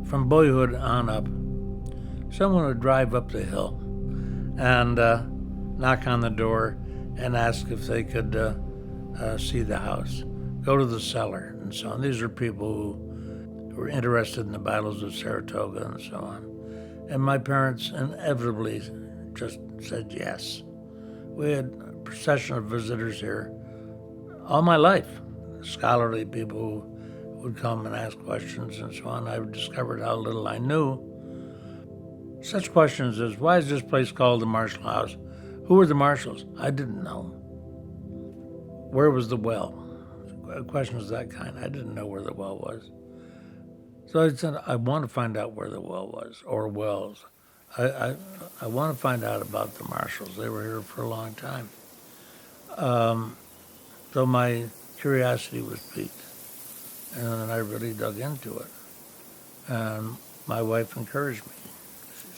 from boyhood on up, someone would drive up the hill and knock on the door and ask if they could see the house, go to the cellar, and so on. These are people who were interested in the battles of Saratoga and so on. And my parents inevitably just said yes. We had a procession of visitors here all my life, scholarly people who would come and ask questions and so on. I discovered how little I knew. Such questions as, why is this place called the Marshall House? Who were the Marshalls? I didn't know. Where was the well? Questions of that kind. I didn't know where the well was. So I said, I want to find out where the well was, or wells. I want to find out about the Marshalls. They were here for a long time. So my curiosity was piqued, and then I really dug into it. And my wife encouraged me.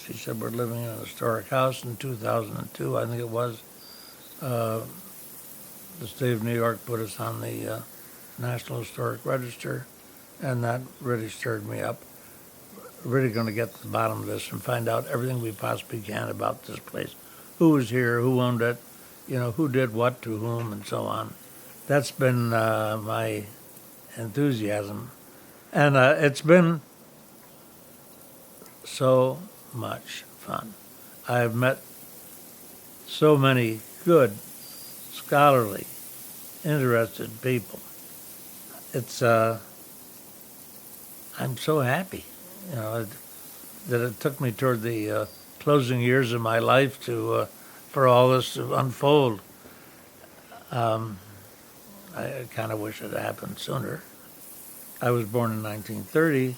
She said, we're living in a historic house in 2002, I think it was. The state of New York put us on the National Historic Register, and that really stirred me up. Really going to get to the bottom of this and find out everything we possibly can about this place. Who was here, who owned it, who did what to whom, and so on. That's been my enthusiasm. And it's been so much fun. I've met so many good, scholarly, interested people. It's, I'm so happy, that it took me toward the closing years of my life for all this to unfold. I kind of wish it had happened sooner. I was born in 1930,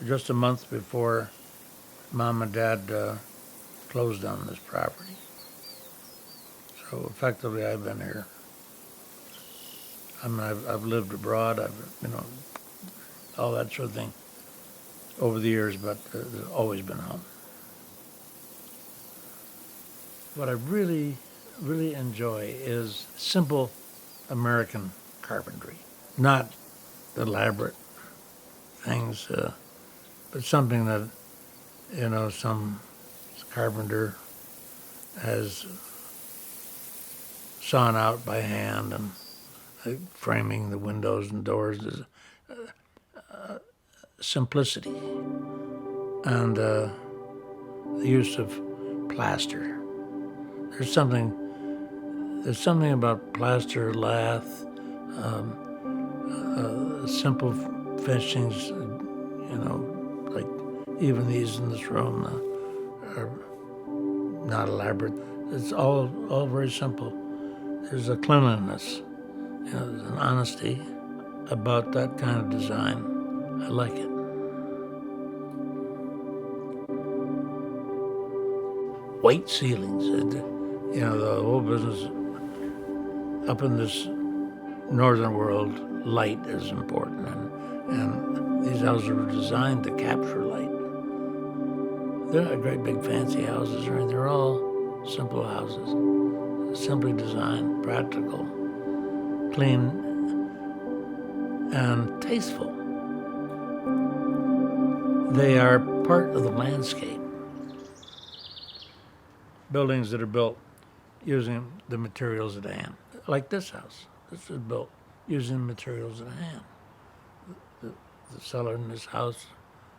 just a month before Mom and Dad closed on this property. So effectively, I've been here. I mean, I've lived abroad. All that sort of thing over the years, but it's always been home. What I really, really enjoy is simple American carpentry, not elaborate things, but something that, some carpenter has sawn out by hand, and framing the windows and doors is simplicity, and the use of plaster. There's something about plaster, lath, simple finishings, like even these in this room are not elaborate. It's all very simple. There's a cleanliness, there's an honesty about that kind of design. I like it. White ceilings, the whole business up in this northern world, light is important, and these houses were designed to capture light. They're not great big fancy houses, or anything. They're all simple houses, simply designed, practical, clean, and tasteful. They are part of the landscape. Buildings that are built using the materials at hand, like this house. This is built using materials at hand. The cellar in this house,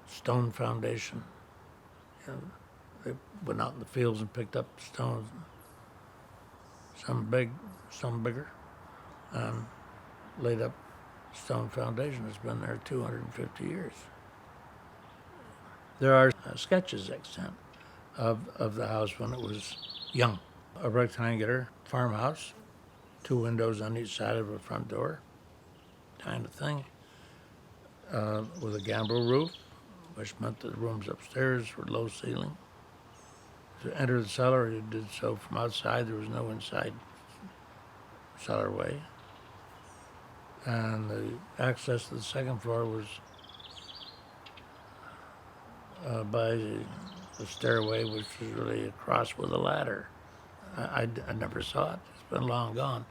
stone foundation. They went out in the fields and picked up stones, some big, some bigger, and laid up stone foundation. It's been there 250 years. There are sketches extant of the house when it was young. A rectangular farmhouse, 2 windows on each side of a front door, kind of thing, with a gambrel roof, which meant that the rooms upstairs were low ceiling. To enter the cellar, you did so from outside. There was no inside cellarway. And the access to the second floor was by the stairway, which was really a cross with a ladder. I never saw it. It's been long gone.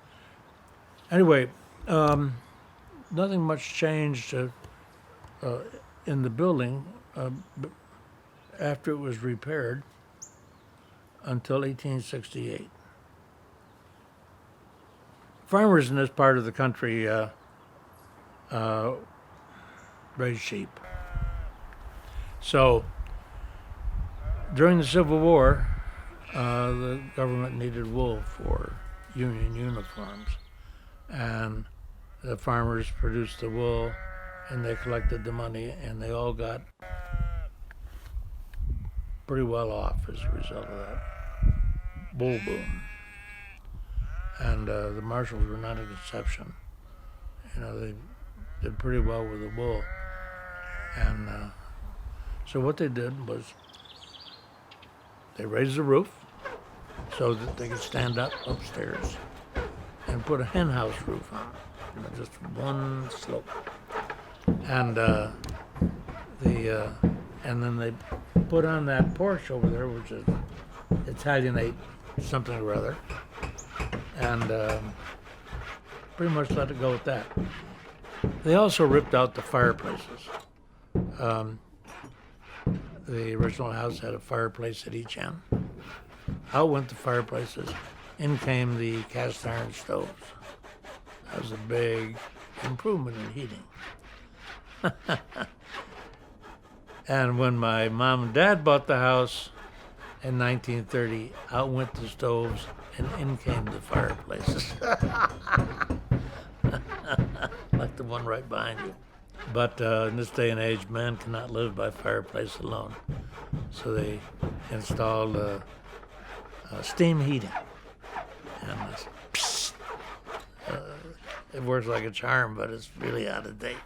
Anyway, nothing much changed in the building after it was repaired until 1868. Farmers in this part of the country raised sheep. So during the Civil War, the government needed wool for Union uniforms, and the farmers produced the wool, and they collected the money, and they all got pretty well off as a result of that wool boom. And the Marshalls were not an exception. You know, they did pretty well with the wool. And so what they did was they raised the roof so that they could stand up upstairs and put a hen house roof on it, you know, just one slope. And and then they put on that porch over there, which is Italianate something or other, and pretty much let it go with that. They also ripped out the fireplaces. The original house had a fireplace at each end. Out went the fireplaces. In came the cast iron stoves. That was a big improvement in heating. And when my mom and dad bought the house in 1930, out went the stoves and in came the fireplaces. Like the one right behind you. But in this day and age, man cannot live by fireplace alone. So they installed steam heating. And it works like a charm, but it's really out of date.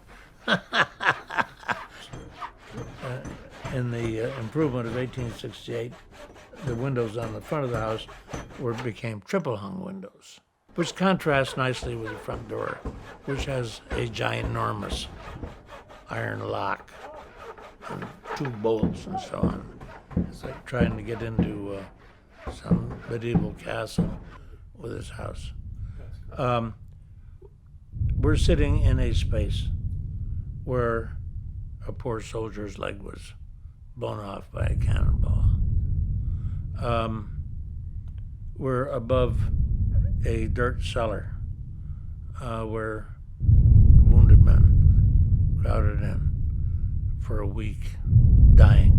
In the improvement of 1868, the windows on the front of the house became triple hung windows, which contrasts nicely with the front door, which has a ginormous iron lock and 2 bolts and so on. It's like trying to get into some medieval castle with this house. We're sitting in a space where a poor soldier's leg was blown off by a cannonball. We're above a dirt cellar where wounded men crowded in for a week, dying.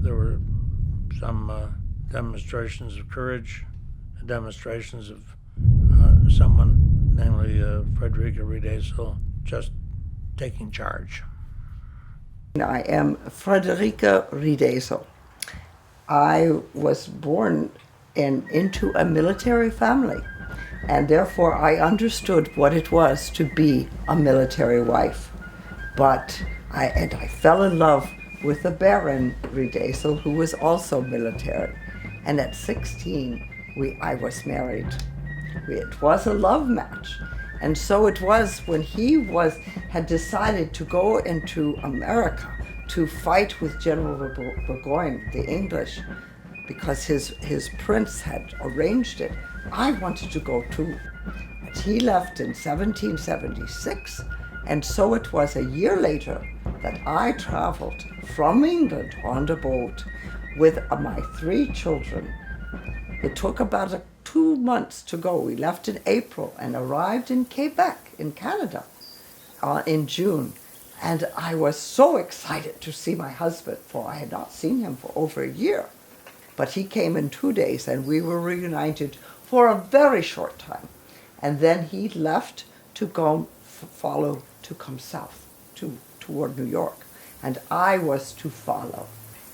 There were some demonstrations of courage, demonstrations of someone, namely Frederica Riedesel, just taking charge. I am Frederica Riedesel. I was born into a military family, and therefore I understood what it was to be a military wife. But I fell in love with the Baron Riedesel, who was also military. And at 16, I was married. It was a love match. And so it was when he had decided to go into America to fight with General Burgoyne, the English, because his prince had arranged it. I wanted to go too. And he left in 1776, and so it was a year later that I traveled from England on the boat with my 3 children. It took about 2 months to go. We left in April and arrived in Quebec, in Canada, in June. And I was so excited to see my husband, for I had not seen him for over a year. But he came in 2 days, and we were reunited for a very short time. And then he left to go to come south, toward New York. And I was to follow.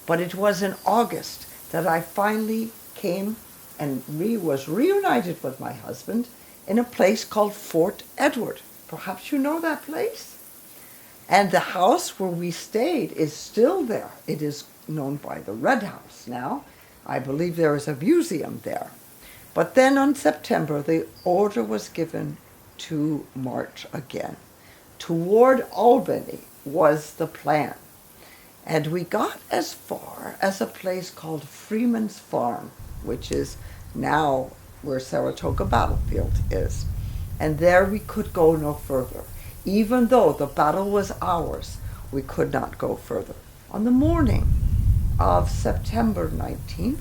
But it was in August that I finally came and was reunited with my husband in a place called Fort Edward. Perhaps you know that place? And the house where we stayed is still there. It is known by the Red House now. I believe there is a museum there. But then on September, the order was given to march again. Toward Albany was the plan. And we got as far as a place called Freeman's Farm, which is now where Saratoga Battlefield is. And there we could go no further. Even though the battle was ours, We could not go further. On the morning of September 19th,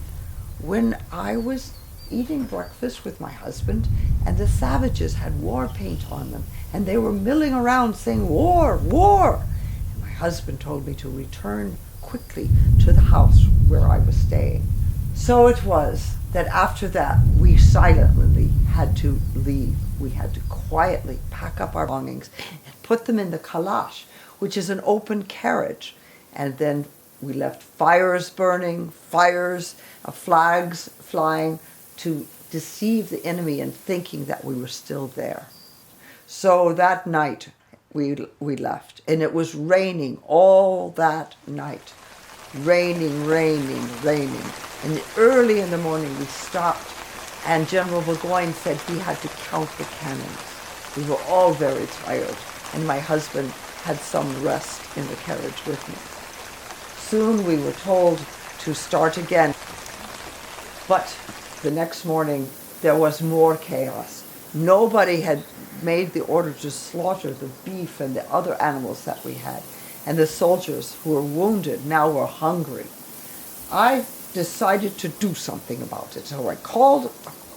when I was eating breakfast with my husband, and the savages had war paint on them, and they were milling around saying, "War, war!" And my husband told me to return quickly to the house where I was staying. So it was that after that, we silently had to leave. We had to quietly pack up our belongings and put them in the calash, which is an open carriage. And then we left fires burning, flags flying, to deceive the enemy in thinking that we were still there. So that night we left, and it was raining all that night. Raining. And early in the morning we stopped, and General Burgoyne said he had to count the cannons. We were all very tired, and my husband had some rest in the carriage with me. Soon we were told to start again. But the next morning there was more chaos. Nobody had made the order to slaughter the beef and the other animals that we had. And the soldiers who were wounded now were hungry. I decided to do something about it. So I called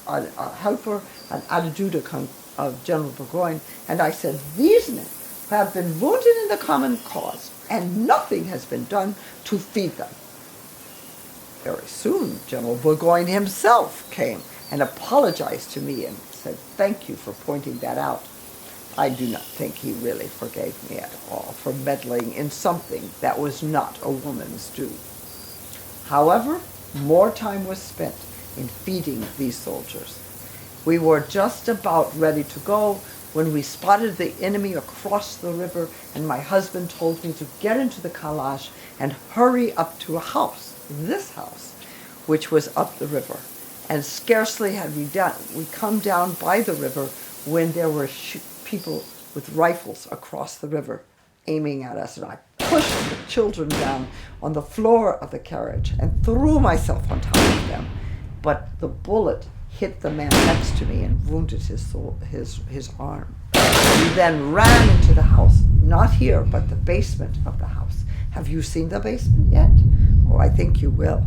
a helper, an adjutant of General Burgoyne, and I said, "These men have been wounded in the common cause, and nothing has been done to feed them." Very soon, General Burgoyne himself came and apologized to me and said, "Thank you for pointing that out." I do not think he really forgave me at all for meddling in something that was not a woman's due. However, more time was spent in feeding these soldiers. We were just about ready to go when we spotted the enemy across the river, and my husband told me to get into the calash and hurry up to a house, this house, which was up the river. And scarcely had we come down by the river when there were people with rifles across the river aiming at us, and I pushed the children down on the floor of the carriage and threw myself on top of them. But the bullet hit the man next to me and wounded his arm. We then ran into the house, not here, but the basement of the house. Have you seen the basement yet? Oh, I think you will.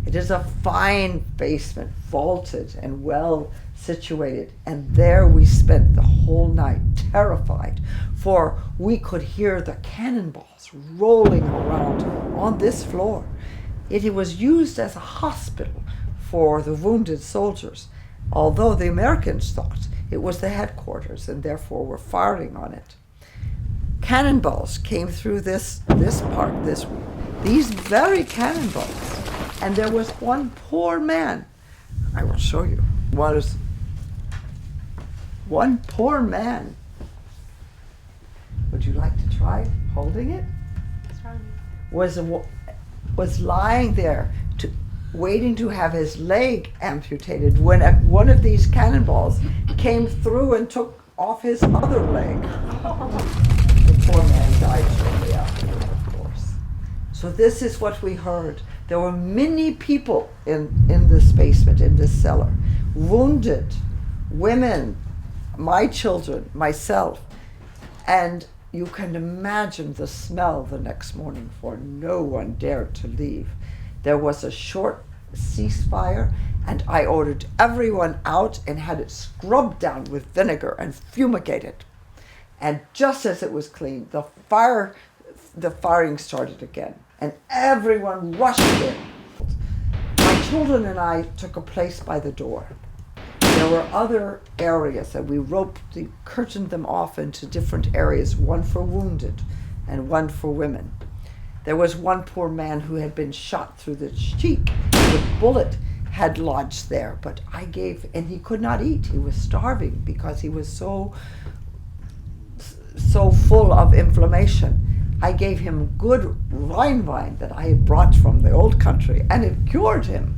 It is a fine basement, vaulted and well situated, and there we spent the whole night, terrified, for we could hear the cannonballs rolling around on this floor. It was used as a hospital for the wounded soldiers, although the Americans thought it was the headquarters and therefore were firing on it. Cannonballs came through this part, these very cannonballs, and there was one poor man. I will show you. One poor man. Would you like to try holding it? Was lying there waiting to have his leg amputated when one of these cannonballs came through and took off his other leg. The poor man died shortly afterward, of course. So this is what we heard. There were many people in this basement, in this cellar, wounded, women, my children, myself, and you can imagine the smell the next morning, for no one dared to leave. There was a short ceasefire, and I ordered everyone out and had it scrubbed down with vinegar and fumigated. And just as it was clean, the firing started again, and everyone rushed in. My children and I took a place by the door. There were other areas that we curtained them off into different areas, one for wounded and one for women. There was one poor man who had been shot through the cheek. The bullet had lodged there, but and he could not eat. He was starving because he was so full of inflammation. I gave him good Rhine wine that I had brought from the old country, and it cured him.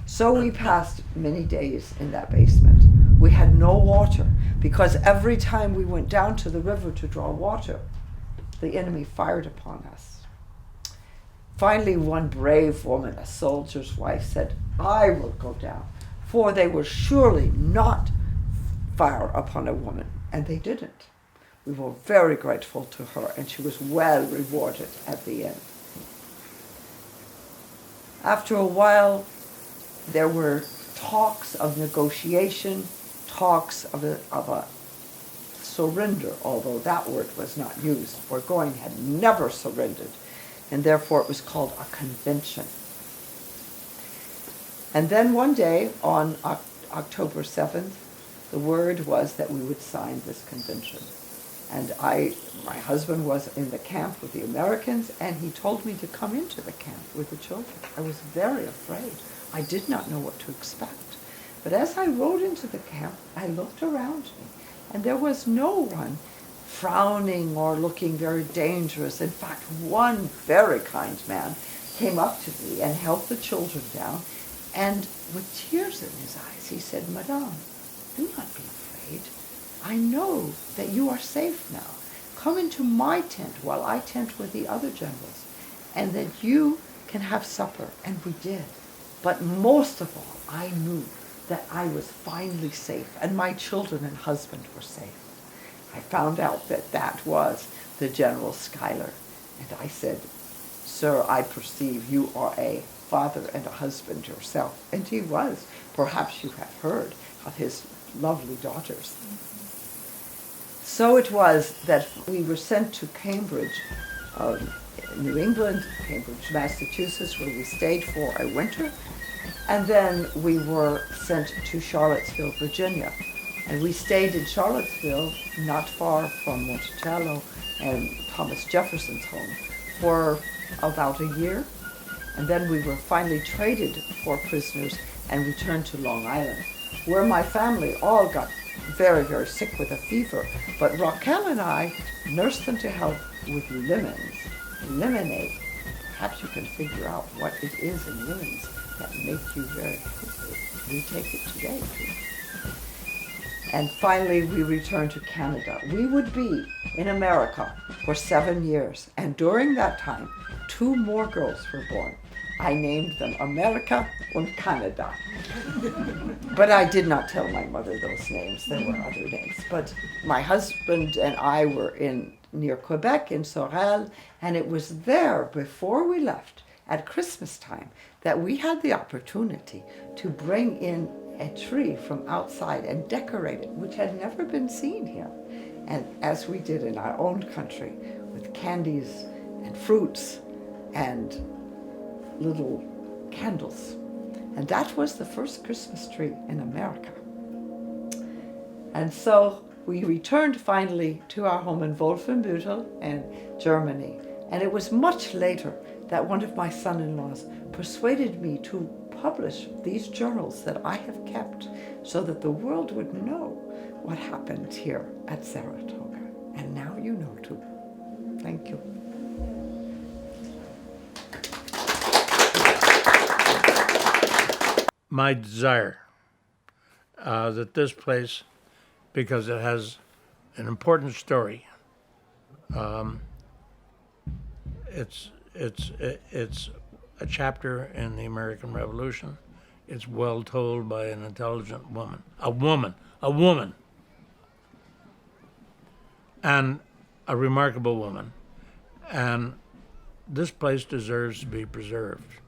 So we passed many days in that basement. We had no water, because every time we went down to the river to draw water, the enemy fired upon us. Finally, one brave woman, a soldier's wife, said, "I will go down, for they will surely not fire upon a woman." And they didn't. We were very grateful to her, and she was well rewarded at the end. After a while, there were talks of negotiation, talks of a surrender, although that word was not used. Burgoyne had never surrendered, and therefore it was called a convention. And then one day, on October 7th, the word was that we would sign this convention. And my husband was in the camp with the Americans, and he told me to come into the camp with the children. I was very afraid. I did not know what to expect. But as I rode into the camp, I looked around me, and there was no one frowning or looking very dangerous. In fact, one very kind man came up to me and helped the children down, and with tears in his eyes, he said, "Madame, do not be afraid. I know that you are safe now. Come into my tent while I tent with the other generals, and that you can have supper." And we did. But most of all, I knew that I was finally safe, and my children and husband were safe. I found out that that was the General Schuyler, and I said, "Sir, I perceive you are a father and a husband yourself." And he was. Perhaps you have heard of his lovely daughters. So it was that we were sent to Cambridge, New England, Cambridge, Massachusetts, where we stayed for a winter. And then we were sent to Charlottesville, Virginia. And we stayed in Charlottesville, not far from Monticello and Thomas Jefferson's home, for about a year. And then we were finally traded for prisoners and returned to Long Island, where my family all got very, very sick with a fever. But Raquel and I nursed them to health with lemonade. Perhaps you can figure out what it is in lemons that make you very healthy. We take it today, too. And finally, we returned to Canada. We would be in America for 7 years. And during that time, 2 more girls were born. I named them America and Canada. But I did not tell my mother those names. There were other names. But my husband and I were near Quebec, in Sorel, and it was there, before we left, at Christmas time, that we had the opportunity to bring in a tree from outside and decorate it, which had never been seen here. And as we did in our own country, with candies and fruits and little candles. And that was the first Christmas tree in America. And so we returned finally to our home in Wolfenbüttel in Germany. And it was much later that one of my son-in-laws persuaded me to publish these journals that I have kept so that the world would know what happened here at Saratoga. And now you know too. Thank you. My desire that this place, because it has an important story, it's a chapter in the American Revolution. It's well told by an intelligent woman, a woman, and a remarkable woman. And this place deserves to be preserved.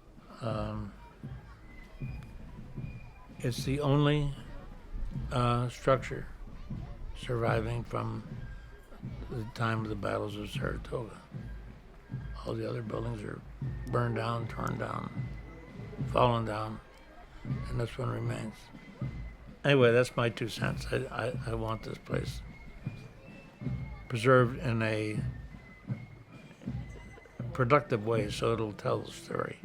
It's the only structure surviving from the time of the battles of Saratoga. All the other buildings are burned down, torn down, fallen down, and this one remains. Anyway, that's my 2 cents. I want this place preserved in a productive way so it'll tell the story.